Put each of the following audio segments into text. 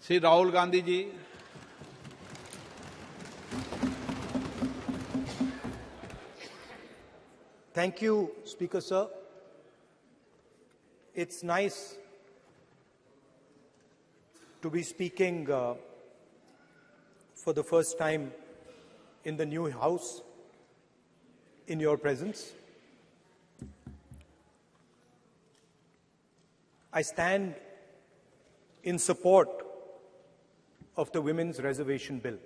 Shri Rahul Gandhi ji. Thank you, Speaker Sir. It's nice to be speaking for the first time in the new House in your presence. I stand in support of the Women's Reservation Bill.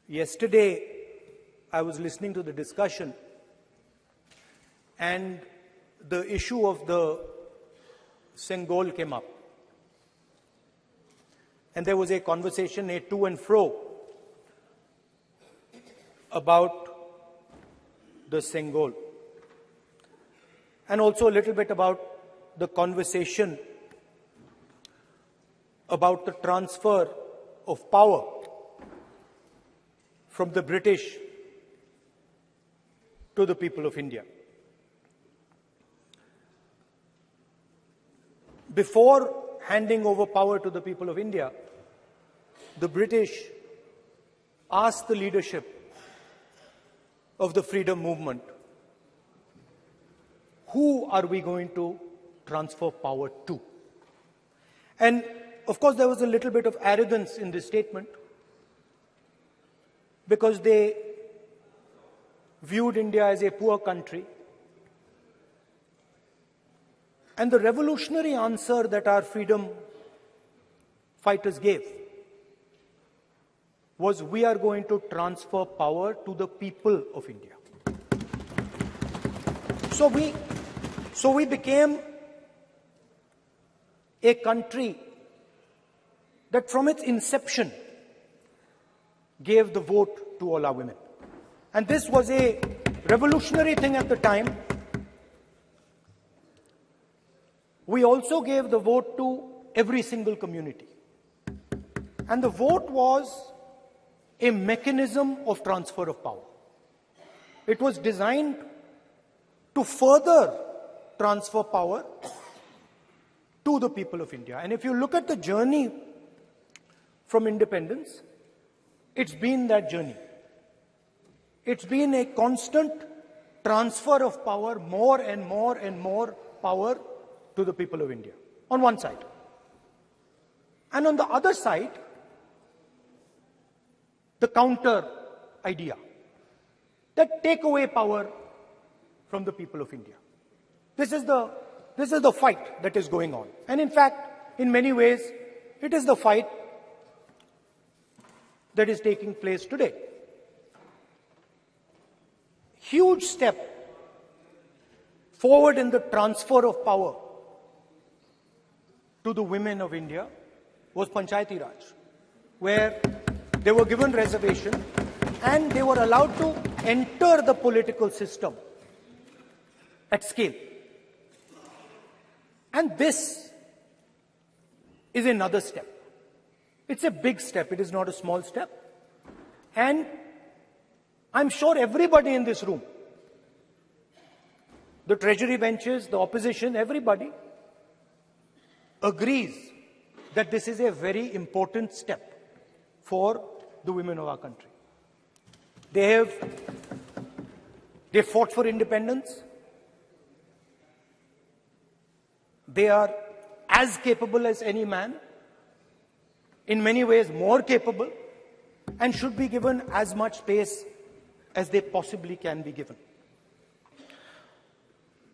Yesterday, I was listening to the discussion, and the issue of the Sengol came up. And there was a conversation, a to and fro, about the Sengol. And also a little bit about the conversation about the transfer of power from the British to the people of India. Before handing over power to the people of India, the British asked the leadership of the freedom movement, who are we going to transfer power to? And of course, there was a little bit of arrogance in this statement, because they viewed India as a poor country. And the revolutionary answer that our freedom fighters gave was, we are going to transfer power to the people of India. So we became a country that from its inception gave the vote to all our women. And this was a revolutionary thing at the time. We also gave the vote to every single community. And the vote was a mechanism of transfer of power. It was designed to further transfer power to the people of India. And if you look at the journey from independence, it's been that journey. It's been a constant transfer of power, more and more and more power to the people of India, on one side. And on the other side, the counter idea, that take away power from the people of India. This is the fight that is going on. And in fact, in many ways, it is the fight that is taking place today. Huge step forward in the transfer of power to the women of India was Panchayati Raj, where they were given reservation and they were allowed to enter the political system at scale. And this is another step. It's a big step. It is not a small step. And I'm sure everybody in this room, the treasury benches, the opposition, everybody agrees that this is a very important step for the women of our country. They fought for independence. They are as capable as any man, in many ways more capable, and should be given as much space as they possibly can be given.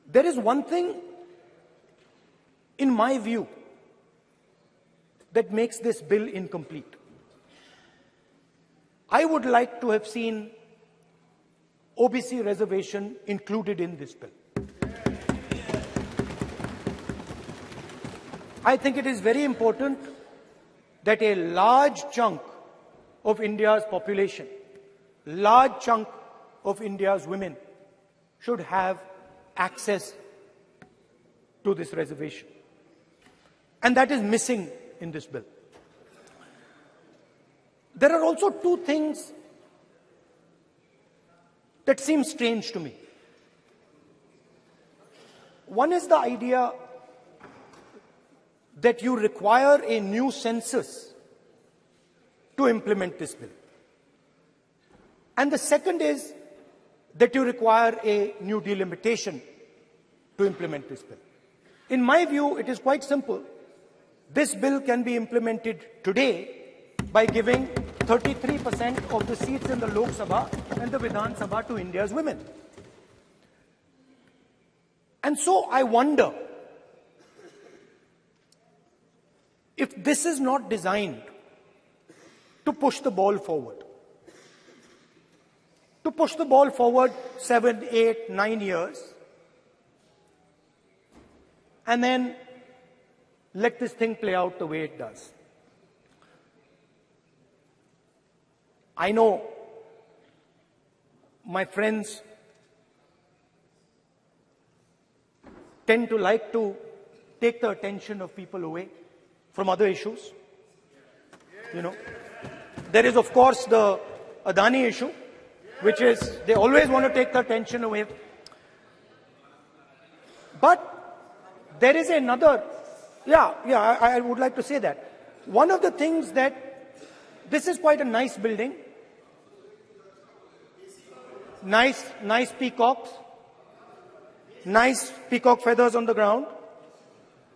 There is one thing, in my view, that makes this bill incomplete. I would like to have seen OBC reservation included in this bill. I think it is very important that a large chunk of India's population, large chunk of India's women should have access to this reservation. And that is missing in this bill. There are also two things that seem strange to me. One is the idea that you require a new census to implement this bill. And the second is that you require a new delimitation to implement this bill. In my view, it is quite simple. This bill can be implemented today by giving 33% of the seats in the Lok Sabha and the Vidhan Sabha to India's women. And so I wonder if this is not designed to push the ball forward. To push the ball forward 7, 8, 9 years, and then let this thing play out the way it does. I know my friends tend to like to take the attention of people away from other issues. You know, there is, of course, the Adani issue, which is they always want to take the attention away. But there is another, I would like to say that. One of the things that, this is quite a nice building. Nice peacocks. Nice peacock feathers on the ground.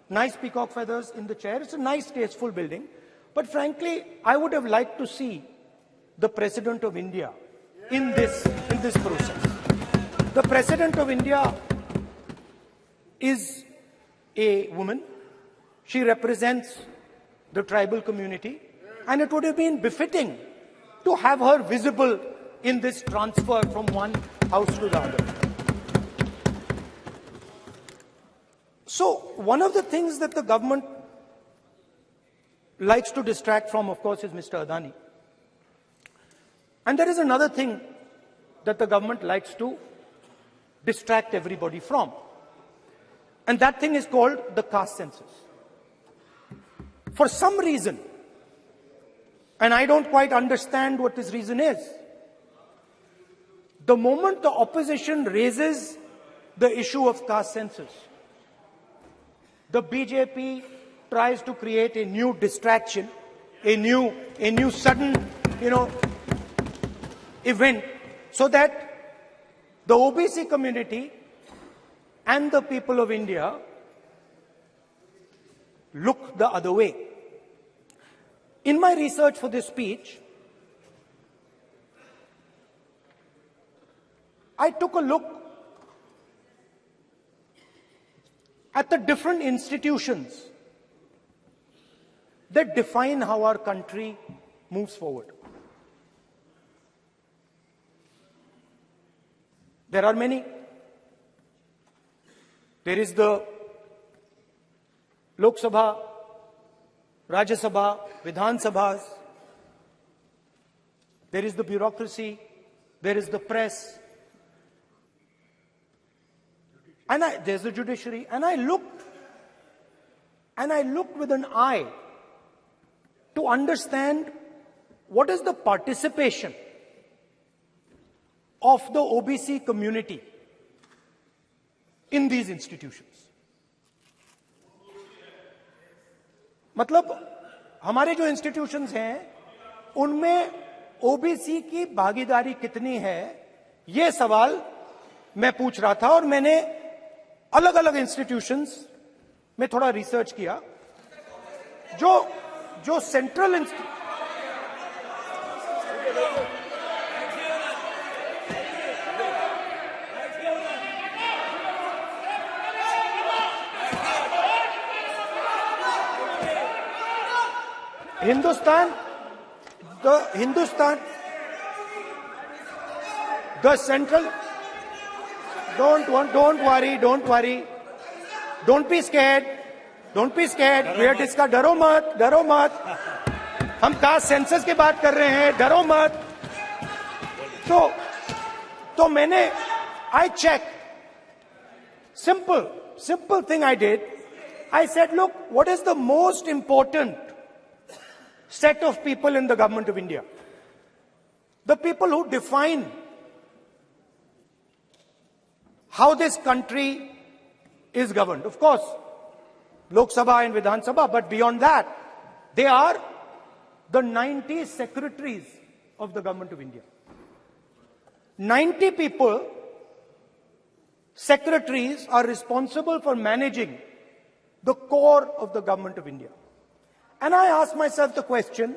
Nice peacock feathers in the chair. It's a nice, tasteful building. But frankly, I would have liked to see the President of India in this process. The President of India is a woman. She represents the tribal community, and it would have been befitting to have her visible in this transfer from one house to the other. So, one of the things that the government likes to distract from, of course, is Mr. Adani. And there is another thing that the government likes to distract everybody from. And that thing is called the caste census. For some reason, and I don't quite understand what this reason is, the moment the opposition raises the issue of caste census, the BJP tries to create a new distraction, a new sudden, event, so that the OBC community and the people of India look the other way. In my research for this speech, I took a look at the different institutions that define how our country moves forward. There are many. There is the Lok Sabha, Rajya Sabha, Vidhan Sabhas. There is the bureaucracy. There is the press. And there's the judiciary. And I looked with an eye to understand what is the participation of the OBC community in these institutions. मतलब हमारे जो institutions हैं उनमें OBC की भागीदारी कितनी है, ये सवाल मैं पूछ रहा था और मैंने अलग अलग इंस्टीट्यूशंस में थोड़ा रिसर्च किया. जो central the central, don't worry, don't be scared, we are discussing, डरो मत, हम कास्ट सेंसस की बात कर रहे हैं, डरो मत. तो मैंने, I checked, simple thing I did, I said, look, what is the most important set of people in the government of India? The people who define how this country is governed. Of course, Lok Sabha and Vidhan Sabha, but beyond that, they are the 90 secretaries of the government of India. 90 people, secretaries, are responsible for managing the core of the government of India. And I ask myself the question,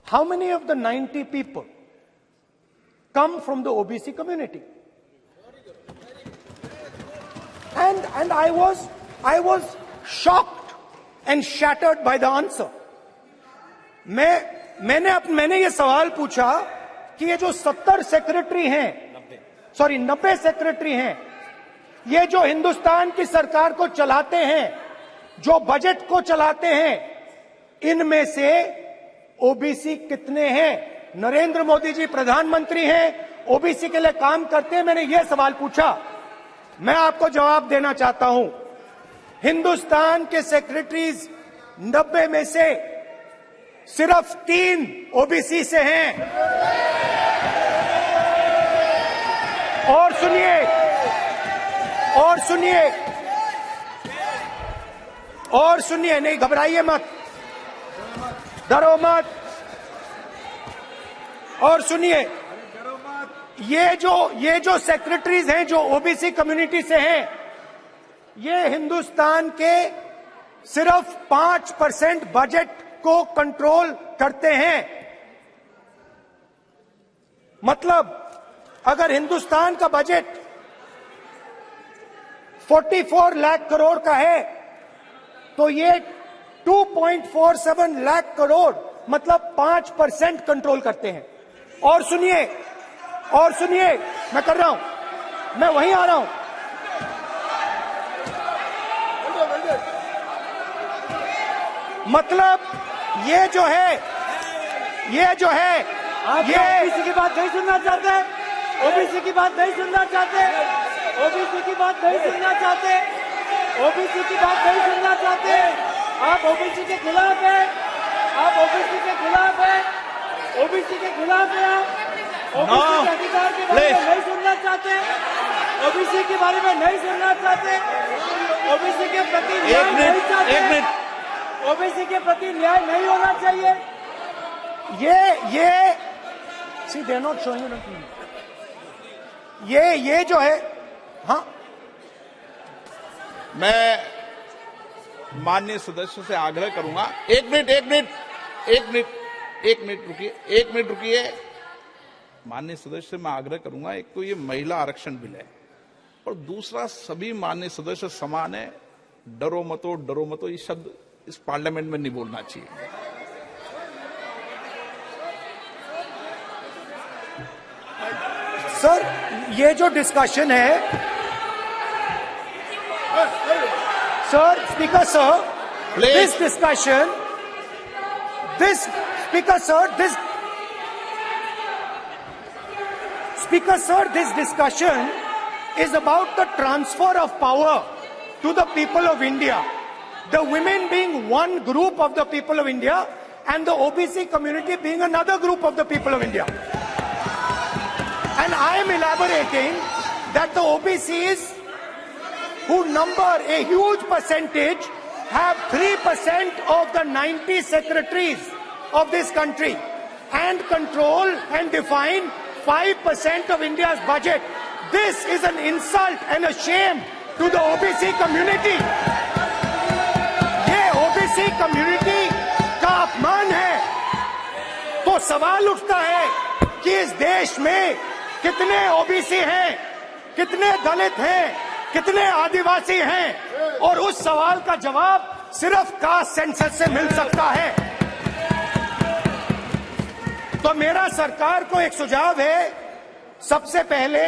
how many of the 90 people come from the OBC community? And I was shocked and shattered by the answer. मैंने ये सवाल पूछा कि ये जो 70 secretary हैं, 90 secretary हैं, ये जो हिंदुस्तान की सरकार को चलाते हैं, जो बजट को चलाते हैं, इनमें से ओबीसी कितने हैं? नरेंद्र मोदी जी प्रधानमंत्री हैं, ओबीसी के लिए काम करते हैं। मैंने ये सवाल पूछा। मैं आपको जवाब देना चाहता हूं, हिंदुस्तान के सेक्रेटरीज 90 में से सिर्फ 3 ओबीसी से हैं। और सुनिए, नहीं घबराइए मत, डरो मत। और सुनिए, ये जो सेक्रेटरीज हैं जो ओबीसी कम्युनिटी से हैं, ये हिंदुस्तान के सिर्फ 5% बजट को कंट्रोल करते हैं। मतलब अगर हिंदुस्तान का बजट 44 लाख करोड़ का है, तो ये 2.47 लाख करोड़ मतलब 5% कंट्रोल करते हैं। और सुनिए, मैं कर रहा हूं, मैं वहीं आ रहा हूं। मतलब ये जो है ओबीसी की बात नहीं सुनना चाहते, ओबीसी की बात नहीं सुनना चाहते, ओबीसी की बात नहीं सुनना चाहते, ओबीसी की बात नहीं सुनना चाहते। आप ओबीसी के खिलाफ हैं, आप ओबीसी के खिलाफ हैं, ओबीसी के खिलाफ हैं। आप ओबीसी के अधिकार के बारे में नहीं सुनना चाहते, ओबीसी के बारे में नहीं सुनना चाहते, ओबीसी के प्रति न्याय नहीं चाहते, ओबीसी के प्रति न्याय नहीं होना चाहिए। ये सी दे नॉट शोइंग ये जो है, हाँ, मैं माननीय सदस्यों से आग्रह करूंगा, एक मिनट रुकिए। माननीय सदस्य से मैं आग्रह करूंगा, एक तो ये महिला आरक्षण बिल है, और दूसरा सभी माननीय सदस्य समान है। डरो मतो ये शब्द इस पार्लियामेंट में नहीं बोलना चाहिए। सर, ये जो डिस्कशन है, sir, speaker sir, this discussion, this discussion is about the transfer of power to the people of India. The women being one group of the people of India and the OBC community being another group of the people of India. And I am elaborating that the OBCs, who number a huge percentage, have 3% of the 90 secretaries of this country and control and define 5% of India's budget. This is an insult and a shame to the OBC community. ये OBC community का अपमान है। तो सवाल उठता है कि इस देश में कितने OBC हैं, कितने दलित हैं, कितने आदिवासी हैं, और उस सवाल का जवाब सिर्फ कास्ट सेंसस से मिल सकता है। तो मेरा सरकार को एक सुझाव है, सबसे पहले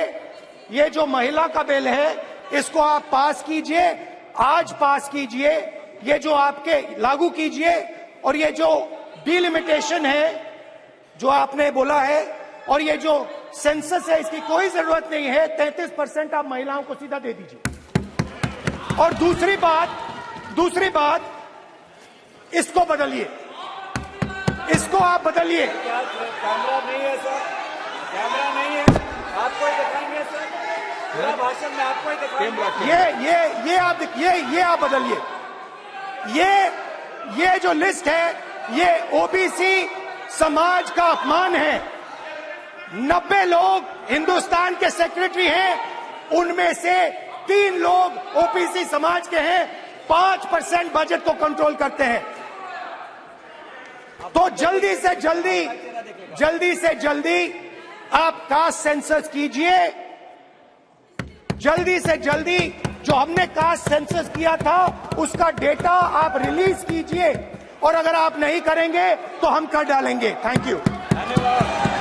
ये जो महिला का बिल है, इसको आप पास कीजिए, आज पास कीजिए, ये जो आपके लागू कीजिए, और ये जो डिलिमिटेशन है जो आपने बोला है, और ये जो सेंसस है, इसकी कोई जरूरत नहीं है। 33% आप महिलाओं को सीधा दे दीजिए। और दूसरी बात, इसको बदलिए, इसको आप बदलिए। कैमरा नहीं है सर, कैमरा नहीं है, आपको दिखाएंगे सर। पूरा भाषण में आपको ही दिखाई कैमरा ये आप बदलिए। ये जो लिस्ट है, ये ओबीसी समाज का अपमान है। 90 लोग हिंदुस्तान के सेक्रेटरी हैं, उनमें से 3 लोग ओबीसी समाज के हैं, 5% बजट को कंट्रोल करते हैं। तो जल्दी से जल्दी आप कास्ट सेंसस कीजिए, जल्दी से जल्दी जो हमने कास्ट सेंसस किया था उसका डेटा आप रिलीज कीजिए, और अगर आप नहीं करेंगे तो हम कर डालेंगे। Thank you. धन्यवाद।